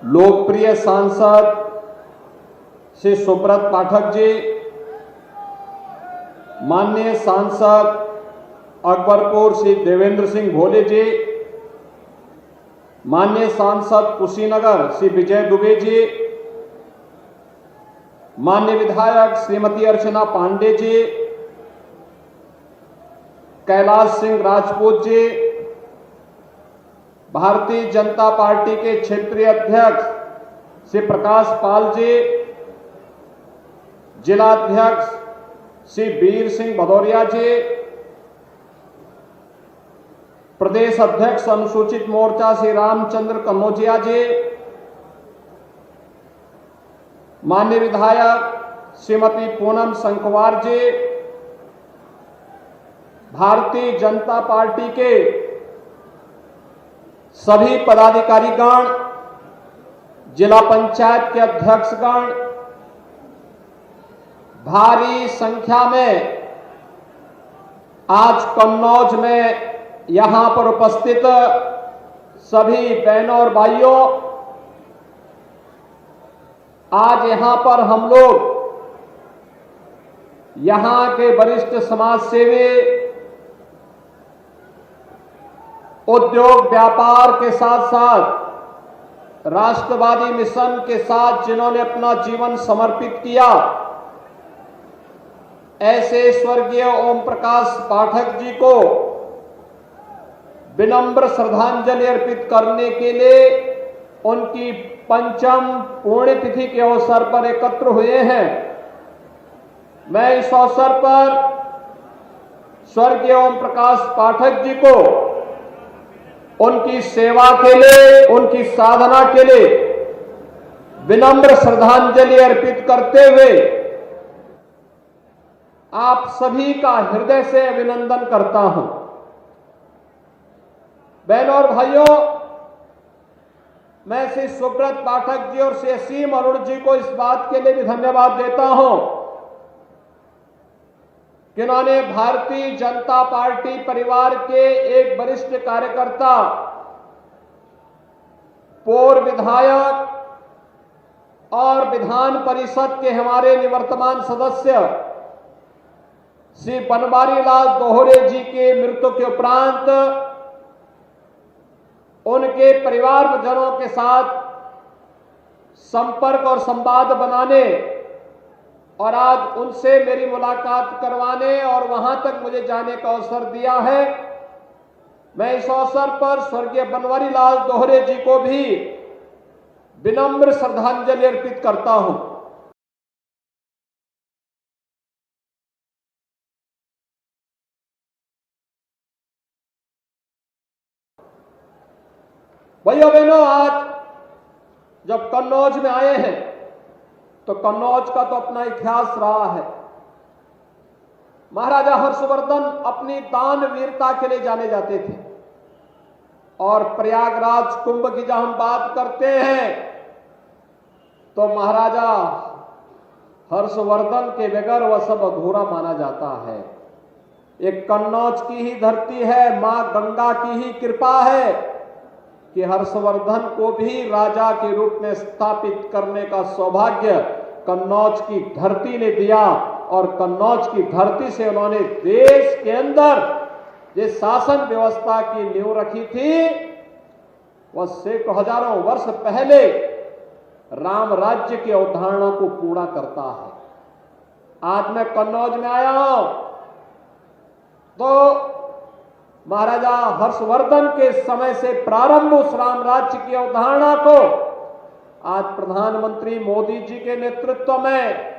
लोकप्रिय सांसद श्री सुब्रत पाठक जी, माननीय सांसद अकबरपुर श्री देवेंद्र सिंह भोले जी, माननीय सांसद कुशीनगर श्री विजय दुबे जी, माननीय विधायक श्रीमती अर्चना पांडे जी, कैलाश सिंह राजपूत जी, भारतीय जनता पार्टी के क्षेत्रीय अध्यक्ष श्री प्रकाश पाल जी, जिला अध्यक्ष श्री वीर सिंह भदौरिया जी, प्रदेश अध्यक्ष अनुसूचित मोर्चा श्री रामचंद्र कन्नौजिया जी, माननीय विधायक श्रीमती पूनम संकवार जी, भारतीय जनता पार्टी के सभी पदाधिकारीगण, जिला पंचायत के अध्यक्षगण, भारी संख्या में आज कन्नौज में यहां पर उपस्थित सभी बहनों और भाइयों, आज यहां पर हम लोग यहां के वरिष्ठ समाज सेवी, उद्योग व्यापार के साथ साथ राष्ट्रवादी मिशन के साथ जिन्होंने अपना जीवन समर्पित किया, ऐसे स्वर्गीय ओम प्रकाश पाठक जी को विनम्र श्रद्धांजलि अर्पित करने के लिए उनकी पंचम पुण्यतिथि के अवसर पर एकत्र हुए हैं। मैं इस अवसर पर स्वर्गीय ओम प्रकाश पाठक जी को उनकी सेवा के लिए, उनकी साधना के लिए विनम्र श्रद्धांजलि अर्पित करते हुए आप सभी का हृदय से अभिनंदन करता हूं। बहनों और भाइयों, मैं श्री सुब्रत पाठक जी और श्री असीम अरुण जी को इस बात के लिए भी धन्यवाद देता हूं कि उन्होंने भारतीय जनता पार्टी परिवार के एक वरिष्ठ कार्यकर्ता, पूर्व विधायक और विधान परिषद के हमारे निवर्तमान सदस्य श्री बनवारी लाल दोहरे जी के मृत्यु के उपरांत उनके परिवारजनों के साथ संपर्क और संवाद बनाने और आज उनसे मेरी मुलाकात करवाने और वहां तक मुझे जाने का अवसर दिया है। मैं इस अवसर पर स्वर्गीय बनवारी लाल दोहरे जी को भी विनम्र श्रद्धांजलि अर्पित करता हूं। भाइयों बहनों, आज जब कन्नौज में आए हैं तो कन्नौज का तो अपना इतिहास रहा है। महाराजा हर्षवर्धन अपनी दान वीरता के लिए जाने जाते थे और प्रयागराज कुंभ की जब हम बात करते हैं तो महाराजा हर्षवर्धन के बगैर वह सब अधूरा माना जाता है। एक कन्नौज की ही धरती है, मां गंगा की ही कृपा है कि हर्षवर्धन को भी राजा के रूप में स्थापित करने का सौभाग्य कन्नौज की धरती ने दिया और कन्नौज की धरती से उन्होंने देश के अंदर जिस शासन व्यवस्था की नींव रखी थी वह सैकड़ों हजारों वर्ष पहले राम राज्य की अवधारणा को पूरा करता है। आज मैं कन्नौज में आया हूं तो महाराजा हर्षवर्धन के समय से प्रारंभ उस राम राज्य की अवधारणा को आज प्रधानमंत्री मोदी जी के नेतृत्व में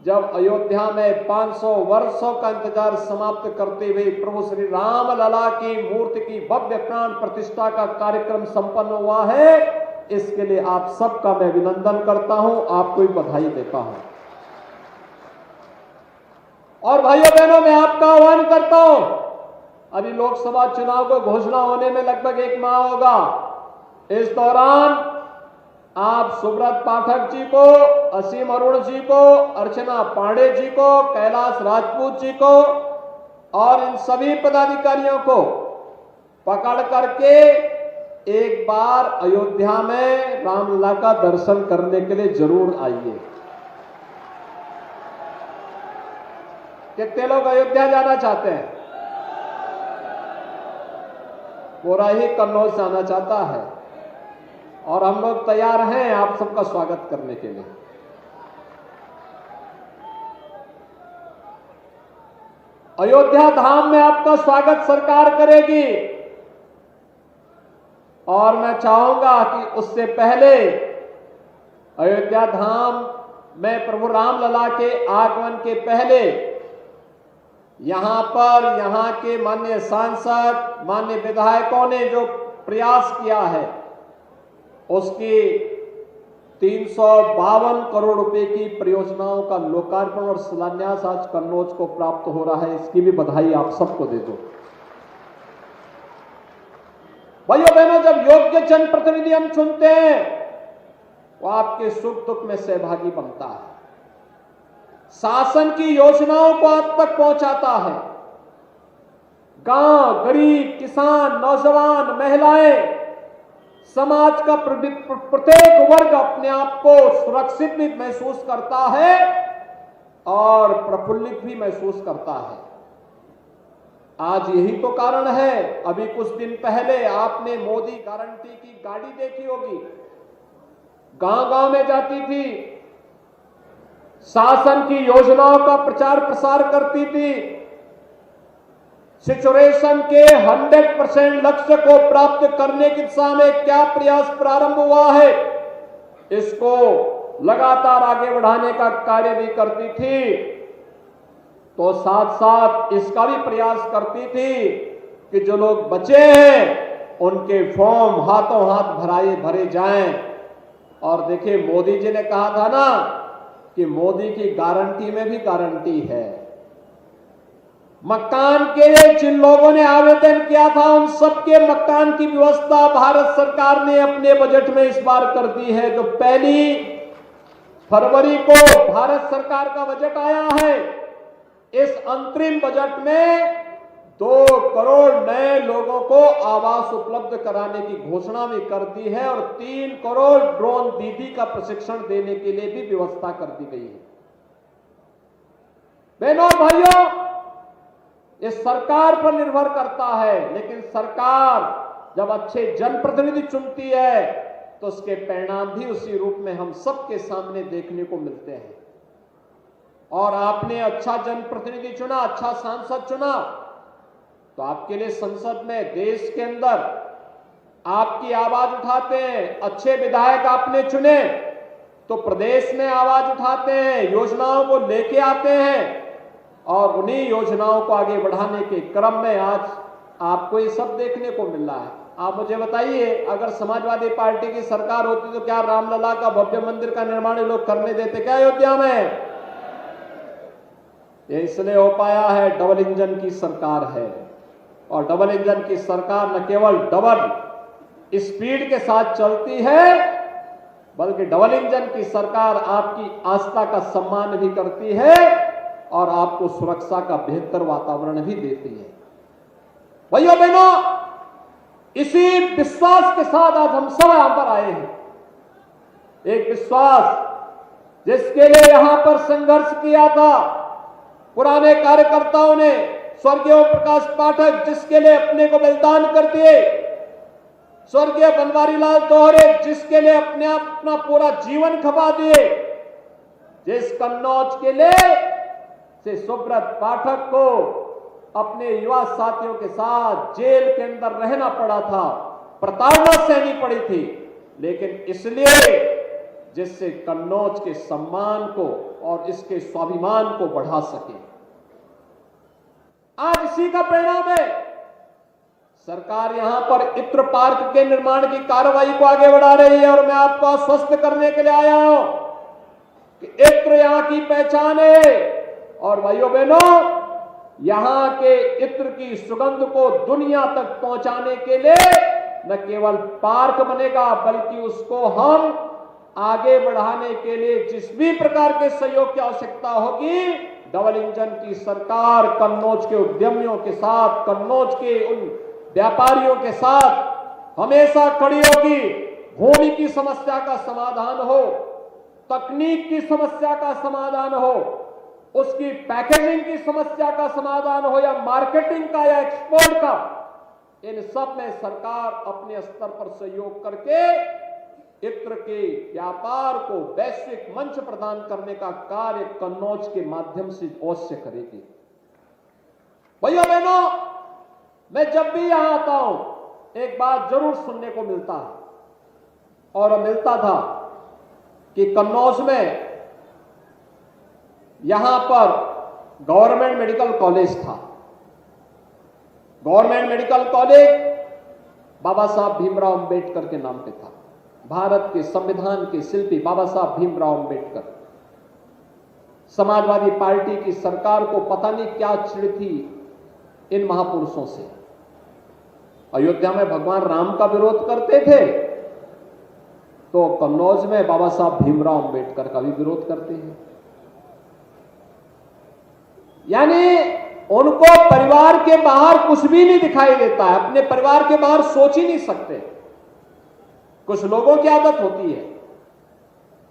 जब अयोध्या में 500 वर्षों का इंतजार समाप्त करते हुए प्रभु श्री राम लला की मूर्ति की भव्य प्राण प्रतिष्ठा का कार्यक्रम संपन्न हुआ है, इसके लिए आप सबका मैं अभिनंदन करता हूं, आपको भी बधाई देता हूं। और भाइयों बहनों, मैं आपका आह्वान करता हूं, अभी लोकसभा चुनाव को घोषणा होने में लगभग 1 माह होगा। इस दौरान आप सुब्रत पाठक जी को, असीम अरुण जी को, अर्चना पांडे जी को, कैलाश राजपूत जी को और इन सभी पदाधिकारियों को पकड़ करके एक बार अयोध्या में रामलला का दर्शन करने के लिए जरूर आइए। कितने लोग अयोध्या जाना चाहते हैं? पूरा ही कन्नौज जाना चाहता है और हम लोग तैयार हैं आप सबका स्वागत करने के लिए। अयोध्या धाम में आपका स्वागत सरकार करेगी और मैं चाहूंगा कि उससे पहले अयोध्या धाम में प्रभु रामलला के आगमन के पहले यहां के माननीय सांसद, माननीय विधायकों ने जो प्रयास किया है उसकी 352 करोड़ रुपए की परियोजनाओं का लोकार्पण और शिलान्यास आज कन्नौज को प्राप्त हो रहा है। इसकी भी बधाई आप सबको दे दो। भाइयों बहनों, जब योग्य जनप्रतिनिधि हम चुनते हैं वो आपके सुख दुख में सहभागी बनता है, शासन की योजनाओं को आप तक पहुंचाता है। गांव, गरीब, किसान, नौजवान, महिलाएं, समाज का प्रत्येक वर्ग अपने आप को सुरक्षित भी महसूस करता है और प्रफुल्लित भी महसूस करता है। आज यही तो कारण है, अभी कुछ दिन पहले आपने मोदी गारंटी की गाड़ी देखी होगी, गांव-गांव में जाती थी, शासन की योजनाओं का प्रचार प्रसार करती थी, सिचुएशन के 100% लक्ष्य को प्राप्त करने की दिशा में क्या प्रयास प्रारंभ हुआ है इसको लगातार आगे बढ़ाने का कार्य भी करती थी, तो साथ साथ इसका भी प्रयास करती थी कि जो लोग बचे हैं उनके फॉर्म हाथों हाथ भरे जाएं। और देखिए, मोदी जी ने कहा था ना कि मोदी की गारंटी में भी गारंटी है। मकान के लिए जिन लोगों ने आवेदन किया था उन सबके मकान की व्यवस्था भारत सरकार ने अपने बजट में इस बार कर दी है। जो 1 फरवरी को भारत सरकार का बजट आया है, इस अंतरिम बजट में 2 करोड़ नए लोगों को आवास उपलब्ध कराने की घोषणा भी कर दी है और 3 करोड़ ड्रोन दीदी का प्रशिक्षण देने के लिए भी व्यवस्था कर दी गई है। बहनों और भाइयों, ये सरकार पर निर्भर करता है, लेकिन सरकार जब अच्छे जनप्रतिनिधि चुनती है तो उसके परिणाम भी उसी रूप में हम सबके सामने देखने को मिलते हैं। और आपने अच्छा जनप्रतिनिधि चुना, अच्छा सांसद चुना, तो आपके लिए संसद में, देश के अंदर आपकी आवाज उठाते हैं। अच्छे विधायक आपने चुने तो प्रदेश में आवाज उठाते हैं, योजनाओं को लेके आते हैं और उन्हीं योजनाओं को आगे बढ़ाने के क्रम में आज आपको ये सब देखने को मिल रहा है। आप मुझे बताइए, अगर समाजवादी पार्टी की सरकार होती तो क्या रामलला का भव्य मंदिर का निर्माण ये लोग करने देते क्या अयोध्या में? ये इसलिए हो पाया है, डबल इंजन की सरकार है। और डबल इंजन की सरकार न केवल डबल स्पीड के साथ चलती है, बल्कि डबल इंजन की सरकार आपकी आस्था का सम्मान भी करती है और आपको सुरक्षा का बेहतर वातावरण भी देती है। भाइयों बहनों, इसी विश्वास के साथ आज हम सब यहां पर आए हैं। एक विश्वास जिसके लिए यहां पर संघर्ष किया था पुराने कार्यकर्ताओं ने, स्वर्गीय ओम प्रकाश पाठक जिसके लिए अपने को बलिदान कर दिए, स्वर्गीय बनवारी लाल दोहरे जिसके लिए अपना पूरा जीवन खपा दिए, जिस कन्नौज के लिए से सुब्रत पाठक को अपने युवा साथियों के साथ जेल के अंदर रहना पड़ा था, प्रताड़ना सहनी पड़ी थी, लेकिन इसलिए जिससे कन्नौज के सम्मान को और इसके स्वाभिमान को बढ़ा सके। आज इसी का परिणाम है, सरकार यहां पर इत्र पार्क के निर्माण की कार्रवाई को आगे बढ़ा रही है। और मैं आपको आश्वस्त करने के लिए आया हूं कि इत्र यहां की पहचान है। और भाइयों बहनों, यहां के इत्र की सुगंध को दुनिया तक पहुंचाने के लिए न केवल पार्क बनेगा, बल्कि उसको हम आगे बढ़ाने के लिए जिस भी प्रकार के सहयोग की आवश्यकता होगी, डबल इंजन की सरकार कन्नौज के उद्यमियों के साथ, कन्नौज के उन व्यापारियों के साथ हमेशा खड़ी होगी। भूमि की समस्या का समाधान हो, तकनीक की समस्या का समाधान हो, उसकी पैकेजिंग की समस्या का समाधान हो, या मार्केटिंग का या एक्सपोर्ट का, इन सब में सरकार अपने स्तर पर सहयोग करके इत्र के व्यापार को वैश्विक मंच प्रदान करने का कार्य कन्नौज के माध्यम से अवश्य करेगी। भाइयों बहनों, मैं जब भी यहां आता हूं एक बात जरूर सुनने को मिलता है और मिलता था कि कन्नौज में यहां पर गवर्नमेंट मेडिकल कॉलेज था। गवर्नमेंट मेडिकल कॉलेज बाबा साहब भीमराव अंबेडकर के नाम पे था। भारत के संविधान के शिल्पी बाबा साहब भीमराव अंबेडकर। समाजवादी पार्टी की सरकार को पता नहीं क्या चिढ़ थी इन महापुरुषों से। अयोध्या में भगवान राम का विरोध करते थे तो कन्नौज में बाबा साहब भीमराव अंबेडकर का भी विरोध करते हैं। यानी उनको परिवार के बाहर कुछ भी नहीं दिखाई देता है, अपने परिवार के बाहर सोच ही नहीं सकते। कुछ लोगों की आदत होती है,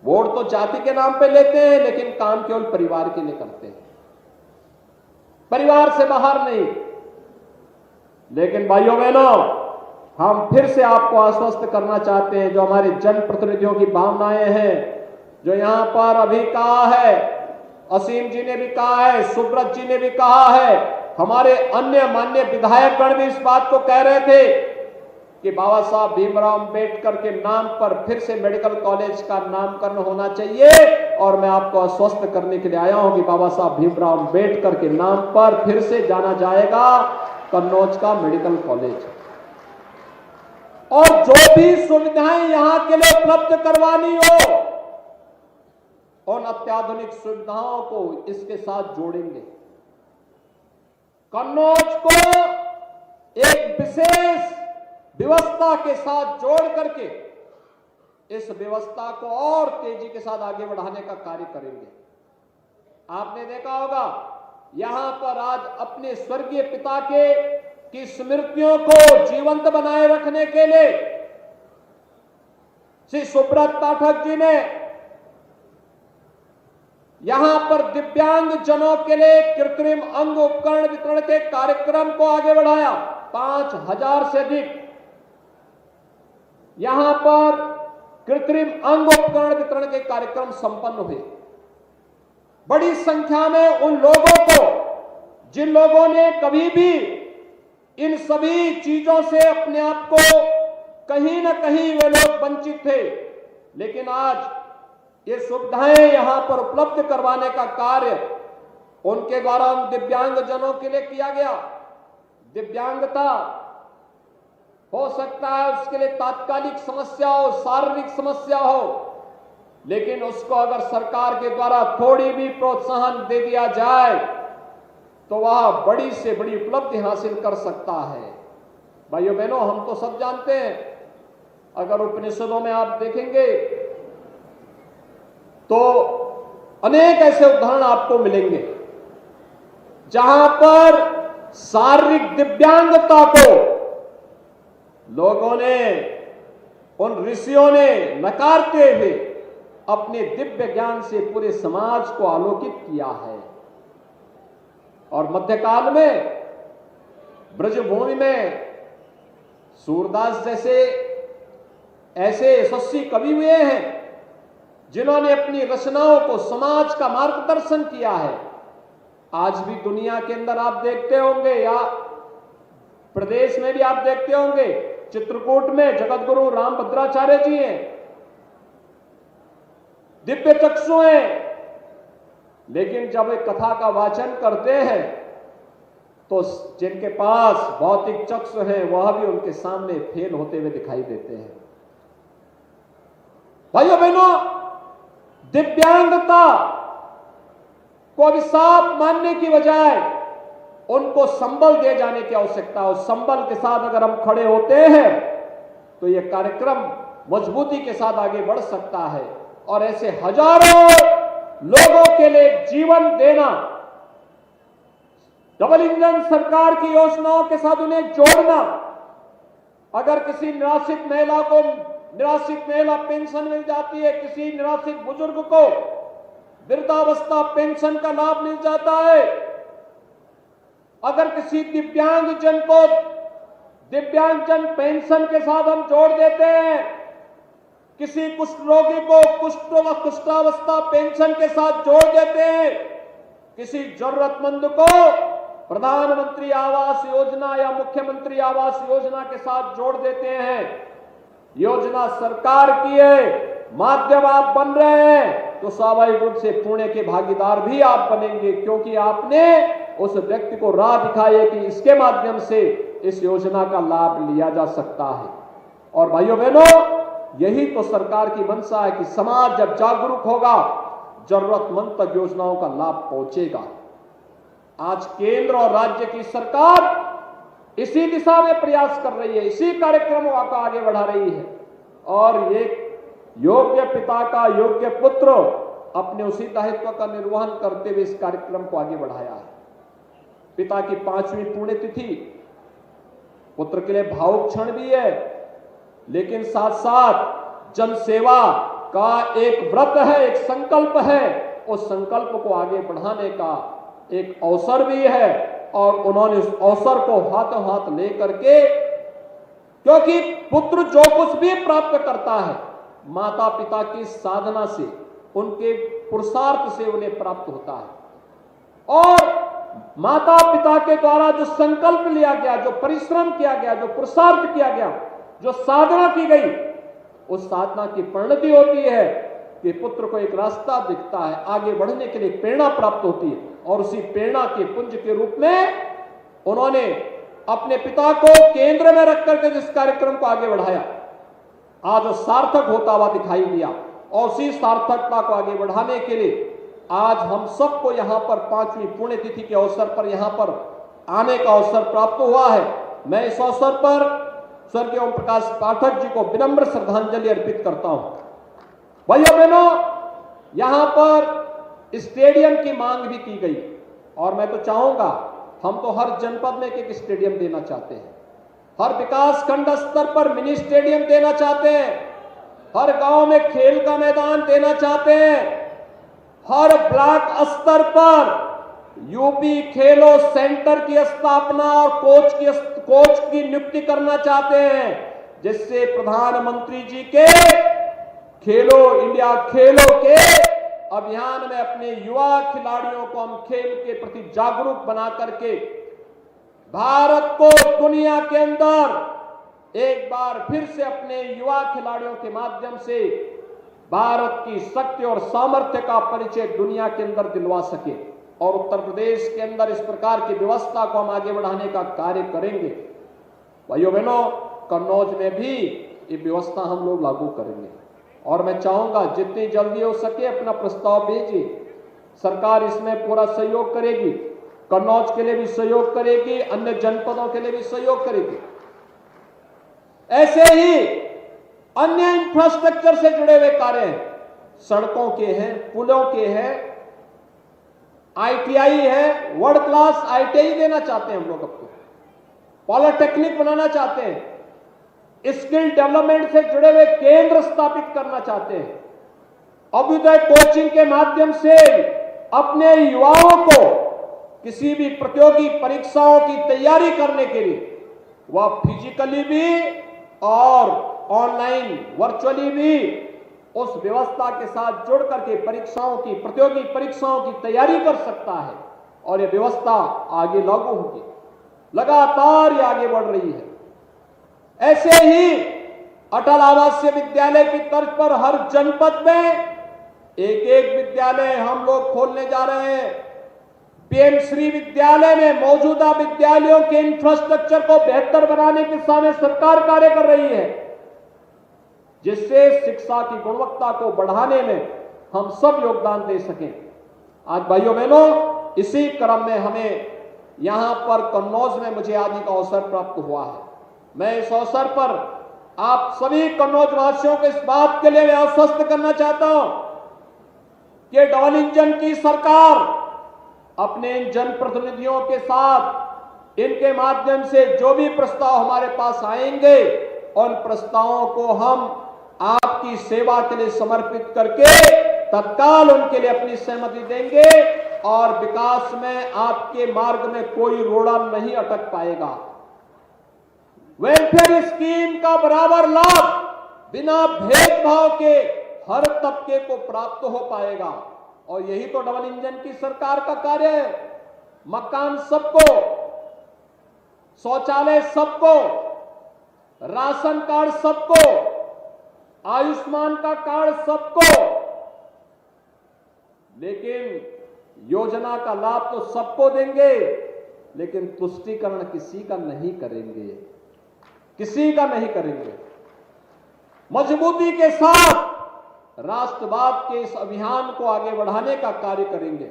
वोट तो जाति के नाम पे लेते हैं लेकिन काम केवल परिवार के लिए करते हैं, परिवार से बाहर नहीं। लेकिन भाइयों बहनों, हम फिर से आपको आश्वस्त करना चाहते हैं, जो हमारे जनप्रतिनिधियों की भावनाएं हैं, जो यहां पर अभी कहा है, असीम जी ने भी कहा है, सुब्रत जी ने भी कहा है, हमारे अन्य माननीय विधायकगण भी इस बात को कह रहे थे कि बाबा साहब भीमराव अंबेडकर के नाम पर फिर से मेडिकल कॉलेज का नामकरण होना चाहिए। और मैं आपको आश्वस्त करने के लिए आया हूं कि बाबा साहब भीमराव अंबेडकर के नाम पर फिर से जाना जाएगा कन्नौज का मेडिकल कॉलेज। और जो भी सुविधाएं यहां के लिए उपलब्ध करवानी हो, उन अत्याधुनिक सुविधाओं को इसके साथ जोड़ेंगे। कन्नौज को एक विशेष व्यवस्था के साथ जोड़ करके इस व्यवस्था को और तेजी के साथ आगे बढ़ाने का कार्य करेंगे। आपने देखा होगा यहां पर आज अपने स्वर्गीय पिता की स्मृतियों को जीवंत बनाए रखने के लिए श्री सुब्रत पाठक जी ने यहां पर दिव्यांग जनों के लिए कृत्रिम अंग उपकरण वितरण के कार्यक्रम को आगे बढ़ाया। 5000 से अधिक यहां पर कृत्रिम अंग उपकरण वितरण के कार्यक्रम संपन्न हुए। बड़ी संख्या में उन लोगों को, जिन लोगों ने कभी भी इन सभी चीजों से अपने आप को कहीं ना कहीं वे लोग वंचित थे, लेकिन आज ये सुविधाएं यहां पर उपलब्ध करवाने का कार्य उनके द्वारा उन दिव्यांग जनों के लिए किया गया। दिव्यांगता हो सकता है उसके लिए तात्कालिक समस्या हो, शारीरिक समस्या हो, लेकिन उसको अगर सरकार के द्वारा थोड़ी भी प्रोत्साहन दे दिया जाए तो वह बड़ी से बड़ी उपलब्धि हासिल कर सकता है। भाइयों बहनों, हम तो सब जानते हैं, अगर उपनिषदों में आप देखेंगे तो अनेक ऐसे उदाहरण आपको मिलेंगे जहां पर शारीरिक दिव्यांगता को लोगों ने, उन ऋषियों ने नकारते हुए अपने दिव्य ज्ञान से पूरे समाज को आलोकित किया है। और मध्यकाल में ब्रजभूमि में सूरदास जैसे ऐसे यशस्वी कवि हुए हैं जिन्होंने अपनी रचनाओं को समाज का मार्गदर्शन किया है। आज भी दुनिया के अंदर आप देखते होंगे या प्रदेश में भी आप देखते होंगे, चित्रकूट में जगत गुरु रामभद्राचार्य जी हैं, दिव्य चक्षु हैं, लेकिन जब वे कथा का वाचन करते हैं तो जिनके पास भौतिक चक्षु हैं वह भी उनके सामने फेल होते हुए दिखाई देते हैं। भाइयों बहनों, दिव्यांगता को अभिशाप मानने की बजाय उनको संबल दिए जाने की आवश्यकता है। उस संबल के साथ अगर हम खड़े होते हैं तो यह कार्यक्रम मजबूती के साथ आगे बढ़ सकता है और ऐसे हजारों लोगों के लिए जीवन देना, डबल इंजन सरकार की योजनाओं के साथ उन्हें जोड़ना, अगर किसी निराश्रित महिला पेंशन मिल जाती है, किसी निराश्रित बुजुर्ग को वृद्धावस्था पेंशन का लाभ मिल जाता है, अगर किसी दिव्यांगजन को दिव्यांगजन पेंशन के साथ हम जोड़ देते हैं, किसी कुष्ठ रोगी को कुष्ठावस्था पेंशन के साथ जोड़ देते हैं, किसी जरूरतमंद को प्रधानमंत्री आवास योजना या मुख्यमंत्री आवास योजना के साथ जोड़ देते हैं, योजना सरकार की है, माध्यम आप बन रहे हैं, तो स्वाभाविक रूप से पुण्य के भागीदार भी आप बनेंगे, क्योंकि आपने उस व्यक्ति को राह दिखाई है कि इसके माध्यम से इस योजना का लाभ लिया जा सकता है। और भाइयों बहनों, यही तो सरकार की मंशा है कि समाज जब जागरूक होगा, जरूरतमंद तक योजनाओं का लाभ पहुंचेगा। आज केंद्र और राज्य की सरकार इसी दिशा में प्रयास कर रही है, इसी कार्यक्रमों को आगे बढ़ा रही है, और एक योग्य पिता का योग्य पुत्र अपने उसी दायित्व का निर्वहन करते हुए इस कार्यक्रम को आगे बढ़ाया है। पिता की 5वीं पुण्यतिथि पुत्र के लिए भावुक क्षण भी है, लेकिन साथ साथ जन सेवा का एक व्रत है, एक संकल्प है, उस संकल्प को आगे बढ़ाने का एक अवसर भी है। और उन्होंने उस अवसर को हाथों हाथ लेकर के, क्योंकि पुत्र जो कुछ भी प्राप्त करता है माता पिता की साधना से, उनके पुरुषार्थ से उन्हें प्राप्त होता है। और माता पिता के द्वारा जो संकल्प लिया गया, जो परिश्रम किया गया, जो पुरुषार्थ किया गया, जो साधना की गई, उस साधना की परिणति होती है कि पुत्र को एक रास्ता दिखता है, आगे बढ़ने के लिए प्रेरणा प्राप्त होती है। और उसी प्रेरणा के पुंज के रूप में उन्होंने अपने पिता को केंद्र में रख करके जिस कार्यक्रम को आगे बढ़ाया, आज सार्थक होता हुआ दिखाई दिया। और उसी सार्थकता को आगे बढ़ाने के लिए आज हम सबको यहां पर 5वीं पुण्यतिथि के अवसर पर यहां पर आने का अवसर प्राप्त हुआ है। मैं इस अवसर पर स्वर्गीय ओम प्रकाश पाठक जी को विनम्र श्रद्धांजलि अर्पित करता हूं। भाइयों बहनों, यहां पर स्टेडियम की मांग भी की गई, और मैं तो चाहूंगा, हम तो हर जनपद में एक स्टेडियम देना चाहते हैं, हर विकास खंड स्तर पर मिनी स्टेडियम देना चाहते हैं, हर गांव में खेल का मैदान देना चाहते हैं, हर ब्लॉक स्तर पर यूपी खेलो सेंटर की स्थापना और कोच की नियुक्ति करना चाहते हैं, जिससे प्रधानमंत्री जी के खेलो इंडिया खेलो के अभियान में अपने युवा खिलाड़ियों को हम खेल के प्रति जागरूक बना करके भारत को दुनिया के अंदर एक बार फिर से अपने युवा खिलाड़ियों के माध्यम से भारत की शक्ति और सामर्थ्य का परिचय दुनिया के अंदर दिलवा सके। और उत्तर प्रदेश के अंदर इस प्रकार की व्यवस्था को हम आगे बढ़ाने का कार्य करेंगे। भाइयों बहनों, कन्नौज में भी ये व्यवस्था हम लोग लागू करेंगे, और मैं चाहूंगा जितनी जल्दी हो सके अपना प्रस्ताव भेजिए, सरकार इसमें पूरा सहयोग करेगी, कन्नौज के लिए भी सहयोग करेगी, अन्य जनपदों के लिए भी सहयोग करेगी। ऐसे ही अन्य इंफ्रास्ट्रक्चर से जुड़े हुए कार्य हैं, सड़कों के हैं, पुलों के हैं, आईटीआई है, वर्ल्ड क्लास आईटीआई देना चाहते हैं हम लोग, आपको पॉलिटेक्निक बनाना चाहते हैं, स्किल डेवलपमेंट से जुड़े हुए केंद्र स्थापित करना चाहते हैं, अभ्युदय कोचिंग के माध्यम से अपने युवाओं को किसी भी प्रतियोगी परीक्षाओं की तैयारी करने के लिए वह फिजिकली भी और ऑनलाइन वर्चुअली भी उस व्यवस्था के साथ जुड़ करके परीक्षाओं की प्रतियोगी परीक्षाओं की तैयारी कर सकता है। और यह व्यवस्था आगे लागू होगी, लगातार ये आगे बढ़ रही है। ऐसे ही अटल आवासीय विद्यालय की तर्ज पर हर जनपद में एक एक विद्यालय हम लोग खोलने जा रहे हैं। पीएम श्री विद्यालय में मौजूदा विद्यालयों के इंफ्रास्ट्रक्चर को बेहतर बनाने की दिशा में सरकार कार्य कर रही है, जिससे शिक्षा की गुणवत्ता को बढ़ाने में हम सब योगदान दे सकें। आज भाइयों बहनों, इसी क्रम में हमें यहां पर कन्नौज में मुझे आने का अवसर प्राप्त हुआ है। मैं इस अवसर पर आप सभी कन्नौज वासियों को इस बात के लिए मैं आश्वस्त करना चाहता हूं कि डबल इंजन की सरकार अपने इन जनप्रतिनिधियों के साथ, इनके माध्यम से जो भी प्रस्ताव हमारे पास आएंगे, उन प्रस्तावों को हम आपकी सेवा के लिए समर्पित करके तत्काल उनके लिए अपनी सहमति देंगे और विकास में आपके मार्ग में कोई रोड़ा नहीं अटक पाएगा। वेलफेयर स्कीम का बराबर लाभ बिना भेदभाव के हर तबके को प्राप्त हो पाएगा और यही तो डबल इंजन की सरकार का कार्य है। मकान सबको, शौचालय सबको, राशन कार्ड सबको, आयुष्मान का कार्ड सबको, लेकिन योजना का लाभ तो सबको देंगे, लेकिन तुष्टीकरण किसी का नहीं करेंगे, किसी का नहीं करेंगे। मजबूती के साथ राष्ट्रवाद के इस अभियान को आगे बढ़ाने का कार्य करेंगे।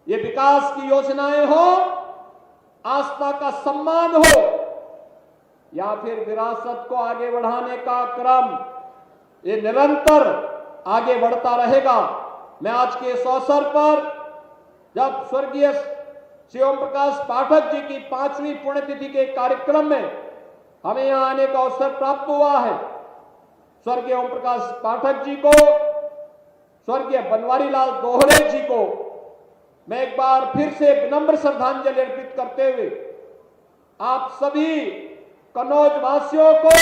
ये विकास की योजनाएं हो, आस्था का सम्मान हो या फिर विरासत को आगे बढ़ाने का क्रम, ये निरंतर आगे बढ़ता रहेगा। मैं आज के इस अवसर पर जब स्वर्गीय श्री ओम प्रकाश पाठक जी की 5वीं पुण्यतिथि के कार्यक्रम में हमें यहां आने का अवसर प्राप्त हुआ है, स्वर्गीय ओम प्रकाश पाठक जी को, स्वर्गीय बनवारी लाल दोहरे जी को मैं एक बार फिर से विनम्र श्रद्धांजलि अर्पित करते हुए आप सभी कन्नौज वासियों को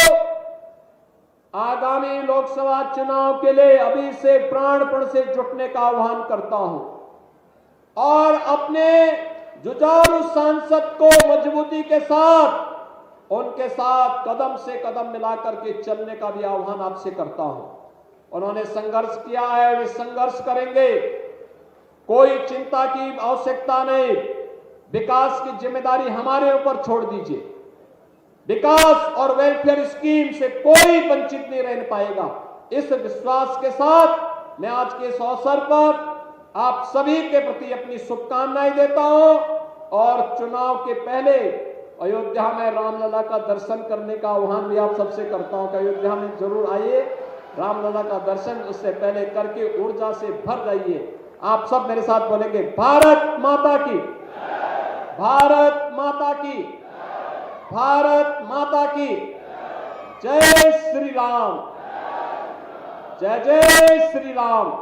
आगामी लोकसभा चुनाव के लिए अभी से प्राणपण से जुटने का आह्वान करता हूं और अपने जुझारू सांसद को मजबूती के साथ उनके साथ कदम से कदम मिलाकर के चलने का भी आह्वान आपसे करता हूं। उन्होंने संघर्ष किया है, वे संघर्ष करेंगे, कोई चिंता की आवश्यकता नहीं। विकास की जिम्मेदारी हमारे ऊपर छोड़ दीजिए। विकास और वेलफेयर स्कीम से कोई वंचित नहीं रह पाएगा। इस विश्वास के साथ मैं आज के इस अवसर पर आप सभी के प्रति अपनी शुभकामनाएं देता हूं और चुनाव के पहले अयोध्या में रामलला का दर्शन करने का आह्वान भी आप सबसे करता हूं कि अयोध्या में जरूर आइए, रामलला का दर्शन उससे पहले करके ऊर्जा से भर जाइए। आप सब मेरे साथ बोलेंगे, भारत माता की, भारत माता की, भारत माता की जय श्री राम, जय जय श्री राम।